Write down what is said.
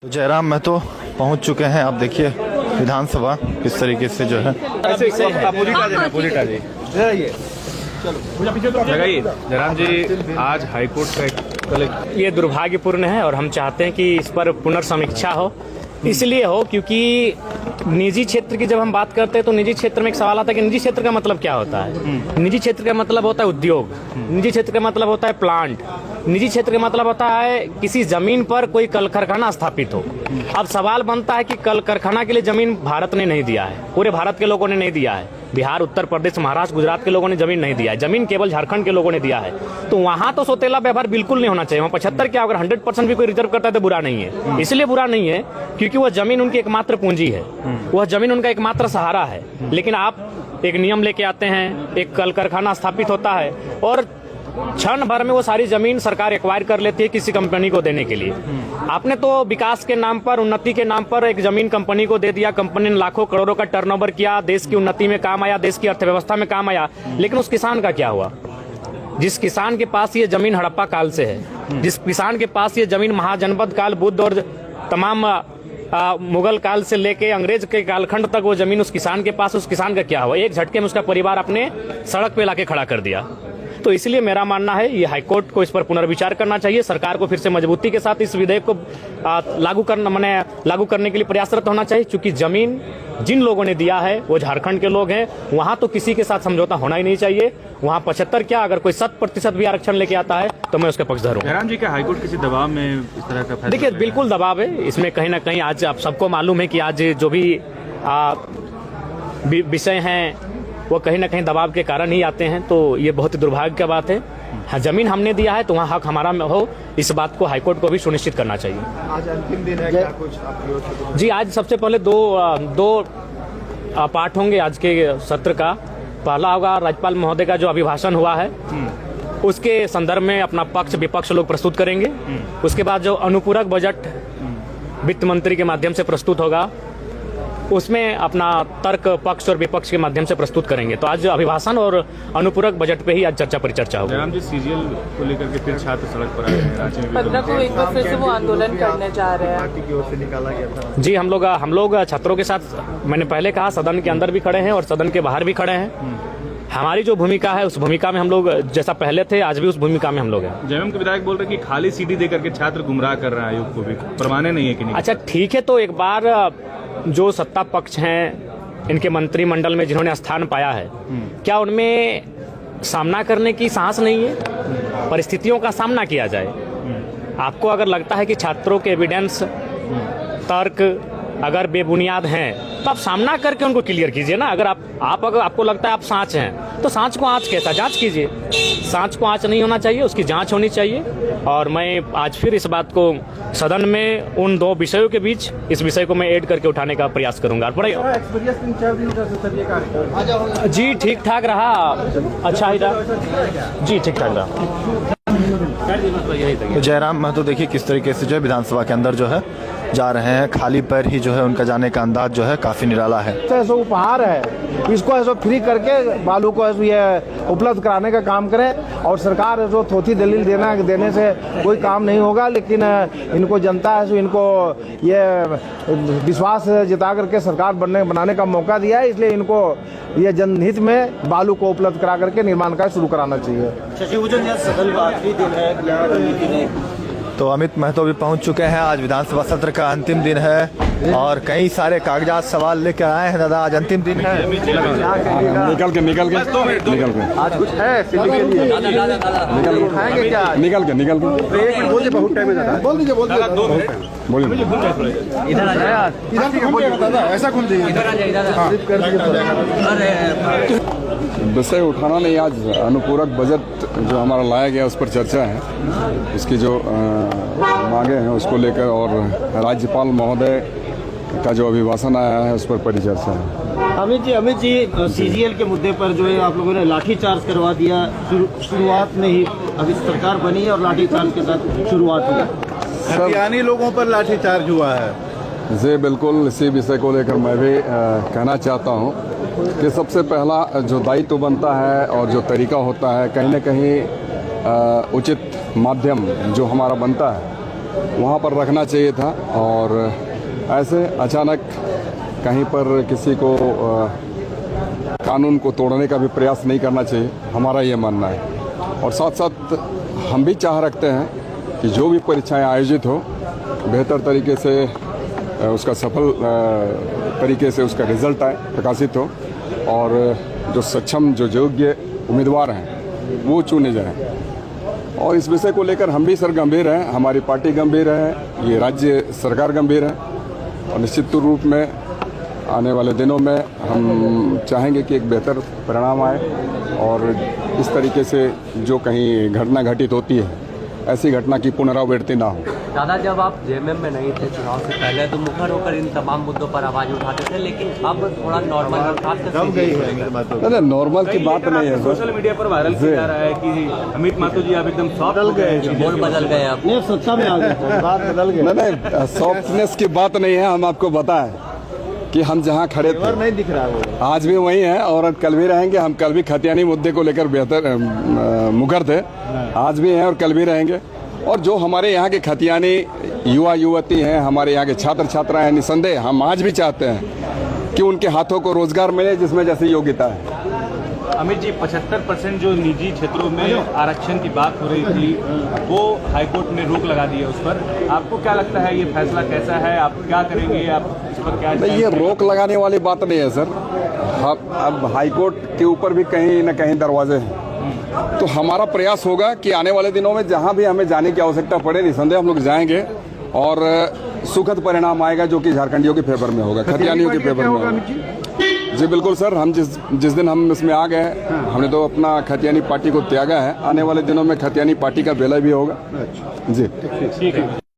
तो जयराम महतो पहुंच चुके हैं। आप देखिए विधानसभा किस तरीके से जो है लगाइए। जयराम जी, आज हाईकोर्ट का ये दुर्भाग्यपूर्ण है और हम चाहते हैं कि इस पर पुनर्समीक्षा हो। इसलिए हो क्योंकि निजी क्षेत्र की जब हम बात करते हैं तो निजी क्षेत्र में एक सवाल आता है कि निजी क्षेत्र का मतलब क्या होता है। निजी क्षेत्र का मतलब होता है उद्योग, निजी क्षेत्र का मतलब होता है प्लांट, निजी क्षेत्र का मतलब होता है किसी जमीन पर कोई कल कारखाना स्थापित हो। अब सवाल बनता है कि कल कारखाना के लिए जमीन भारत ने नहीं दिया है, पूरे भारत के लोगों ने नहीं दिया है, बिहार, उत्तर प्रदेश, महाराष्ट्र, गुजरात के लोगों ने जमीन नहीं दिया है, जमीन केवल झारखंड के लोगों ने दिया है। तो वहां तो सौतेला व्यवहार बिल्कुल नहीं होना चाहिए। वहां 75 क्या, अगर 100% भी कोई रिजर्व करता है तो बुरा नहीं है। इसलिए बुरा नहीं है क्योंकि वह जमीन उनकी एकमात्र पूंजी है, वह जमीन उनका एकमात्र सहारा है। लेकिन आप एक नियम लेके आते हैं, एक कल कारखाना स्थापित होता है और क्षण भर में वो सारी जमीन सरकार एक्वायर कर लेती है किसी कंपनी को देने के लिए। आपने तो विकास के नाम पर, उन्नति के नाम पर एक जमीन कंपनी को दे दिया, कंपनी ने लाखों करोड़ों का टर्नओवर किया, देश की उन्नति में काम आया, देश की अर्थव्यवस्था में काम आया। लेकिन उस किसान का क्या हुआ? जिस किसान के पास ये जमीन हड़प्पा काल से है, जिस किसान के पास ये जमीन महाजनपद काल, बुद्ध और तमाम मुगल काल से लेके अंग्रेज के कालखंड तक वो जमीन उस किसान के पास, उस किसान का क्या हुआ? एक झटके में उसका परिवार अपने सड़क पे लाके खड़ा कर दिया। तो इसलिए मेरा मानना है ये हाईकोर्ट को इस पर पुनर्विचार करना चाहिए। सरकार को फिर से मजबूती के साथ इस विधेयक को लागू करने के लिए प्रयासरत होना चाहिए, क्योंकि जमीन जिन लोगों ने दिया है वो झारखंड के लोग हैं। वहां तो किसी के साथ समझौता होना ही नहीं चाहिए। वहां 75 क्या, अगर कोई 100% भी आरक्षण लेके आता है तो मैं उसके पक्षधर हूं। जयराम जी, क्या हाईकोर्ट किसी दबाव में इस तरह का फैसला? देखिए, बिल्कुल दबाव है इसमें कहीं ना कहीं। आज आप सबको मालूम है कि आज जो भी विषय हैं वो कहीं ना कहीं दबाव के कारण ही आते हैं। तो ये बहुत ही दुर्भाग्य की बात है। हाँ, जमीन हमने दिया है तो वहाँ हक हमारा हो, इस बात को हाईकोर्ट को भी सुनिश्चित करना चाहिए। आज अंतिम दिन है, क्या कुछ जी, आज सबसे पहले दो पार्ट होंगे आज के सत्र का। पहला होगा राज्यपाल महोदय का जो अभिभाषण हुआ है उसके संदर्भ में अपना पक्ष विपक्ष लोग प्रस्तुत करेंगे। उसके बाद जो अनुपूरक बजट वित्त मंत्री के माध्यम से प्रस्तुत होगा उसमें अपना तर्क पक्ष और विपक्ष के माध्यम से प्रस्तुत करेंगे। तो आज अभिभाषण और अनुपूरक बजट पे ही आज चर्चा परिचर्चा होगी। जयराम जी, सीजीएल को लेकर के फिर छात्र सड़क पर आए हैं रांची में। 15 को एक बार फिर से वो आंदोलन करने जा रहे हैं। पार्टी की ओर से निकाला गया था। जी, हम लोग छात्रों के साथ, मैंने पहले कहा, सदन के अंदर भी खड़े हैं और सदन के बाहर भी खड़े हैं। हमारी जो भूमिका है उस भूमिका में हम लोग जैसा पहले थे आज भी उस भूमिका में हम लोग हैं। जयराम के विधायक बोल रहे हैं कि खाली सीडी देकर के छात्र गुमराह कर रहे हैं आयोग को भी, प्रमाणे नहीं है कि नहीं। अच्छा ठीक है, तो एक बार जो सत्ता पक्ष हैं इनके मंत्रिमंडल में जिन्होंने स्थान पाया है, क्या उनमें सामना करने की साहस नहीं है? परिस्थितियों का सामना किया जाए। आपको अगर लगता है कि छात्रों के एविडेंस, तर्क अगर बेबुनियाद हैं तो आप सामना करके उनको क्लियर कीजिए ना। अगर अगर आपको लगता है आप सांच हैं तो सांच को आँच कैसा जांच कीजिए। सांच को आँच नहीं होना चाहिए, उसकी जांच होनी चाहिए। और मैं आज फिर इस बात को सदन में उन दो विषयों के बीच इस विषय को मैं ऐड करके उठाने का प्रयास करूंगा। जी ठीक ठाक रहा, अच्छा ही रहा जी, ठीक ठाक रहा। तो जयराम महतो देखिए किस तरीके से जो है विधानसभा के अंदर जो है जा रहे हैं। खाली पैर ही जो है उनका जाने का अंदाज जो है काफी निराला है। ऐसा उपहार है, इसको ऐसा फ्री करके बालू को ये उपलब्ध कराने का काम करें। और सरकार जो थोथी दलील देने से कोई काम नहीं होगा। लेकिन इनको जनता है, इनको ये विश्वास जता करके सरकार बनाने का मौका दिया है, इसलिए इनको ये जनहित में बालू को उपलब्ध करा करके निर्माण कार्य शुरू कराना चाहिए। तो अमित महतो भी पहुंच चुके हैं। आज विधानसभा सत्र का अंतिम दिन है और कई सारे कागजात सवाल लेकर आए हैं। दादा, आज अंतिम दिन है। निकल के आज कुछ है सिटी के लिए खाएंगे क्या? निकल के एक मिनट बोलिए, बहुत टाइम है। बोल दीजिए दादा, ऐसा खोल दीजिए। विषय उठाना नहीं, आज अनुपूरक बजट जो हमारा लाया गया उस पर चर्चा है। इसकी जो मांगे हैं उसको लेकर और राज्यपाल महोदय का जो अभिभाषण आया है उस पर परिचर्चा है। अमित जी सीजीएल के मुद्दे पर जो है आप लोगों ने लाठीचार्ज करवा दिया। शुरुआत में ही अभी सरकार बनी है और लाठीचार्ज के साथ शुरुआत हुई। हरियाणी लोगों पर लाठीचार्ज हुआ है। जी बिल्कुल, इसी विषय को लेकर मैं भी कहना चाहता हूँ कि सबसे पहला जो दायित्व बनता है और जो तरीका होता है, कहीं न कहीं उचित माध्यम जो हमारा बनता है वहाँ पर रखना चाहिए था। और ऐसे अचानक कहीं पर किसी को कानून को तोड़ने का भी प्रयास नहीं करना चाहिए, हमारा ये मानना है। और साथ साथ हम भी चाह रखते हैं कि जो भी परीक्षाएं आयोजित हो बेहतर तरीके से उसका सफल तरीके से उसका रिजल्ट आए, प्रकाशित हो, और जो सक्षम जो योग्य उम्मीदवार हैं वो चुने जाएं। और इस विषय को लेकर हम भी सर गंभीर हैं, हमारी पार्टी गंभीर है, ये राज्य सरकार गंभीर है। और निश्चित रूप में आने वाले दिनों में हम चाहेंगे कि एक बेहतर परिणाम आए और इस तरीके से जो कहीं घटना घटित होती है ऐसी घटना की पुनरावृत्ति ना हो। दादा, जब आप जेएमएम में नहीं थे चुनाव से पहले तो मुखर होकर इन तमाम मुद्दों पर आवाज उठाते थे, लेकिन अब थोड़ा नॉर्मल नहीं, नॉर्मल की बात नहीं है सर। सोशल मीडिया पर वायरल किया जा रहा है कि अमित माथुर जी आप एकदम सॉफ्ट हो गए, बोल बदल गए आप। नहीं, सत्ता में आ गए, बात बदल गई। नहीं, सॉफ्टनेस की बात नहीं है। हम आपको बताएं कि हम जहां खड़े थे नहीं दिख रहा है वो। आज भी वही हैं और कल भी रहेंगे। हम कल भी खतियानी मुद्दे को लेकर बेहतर मुखर थे, आज भी हैं और कल भी रहेंगे। और जो हमारे यहाँ के खतियानी युवा युवती हैं, हमारे यहाँ के छात्र छात्रा हैं, निसंदेह हम आज भी चाहते हैं कि उनके हाथों को रोजगार मिले जिसमें जैसी योग्यता है। अमित जी 75% जो निजी क्षेत्रों में आरक्षण की बात हो रही थी वो हाईकोर्ट ने रोक लगा दी है उस पर। आपको क्या लगता है ये फैसला कैसा है, आप क्या करेंगे, आप इस पर क्या? नहीं, ये रोक लगाने वाली बात नहीं है सर। अब हाईकोर्ट के ऊपर भी कहीं न कहीं दरवाजे हैं, तो हमारा प्रयास होगा कि आने वाले दिनों में जहां भी हमें जाने की आवश्यकता पड़े निसंदेह हम लोग जाएंगे और सुखद परिणाम आएगा जो कि झारखंडियों के फेवर में होगा, खतियानियों के फेवर में होगा। जी बिल्कुल सर, हम जिस दिन हम इसमें आ गए हमने तो अपना खतियानी पार्टी को त्यागा है। आने वाले दिनों में खतियानी पार्टी का बेला भी होगा। जी ठीक है।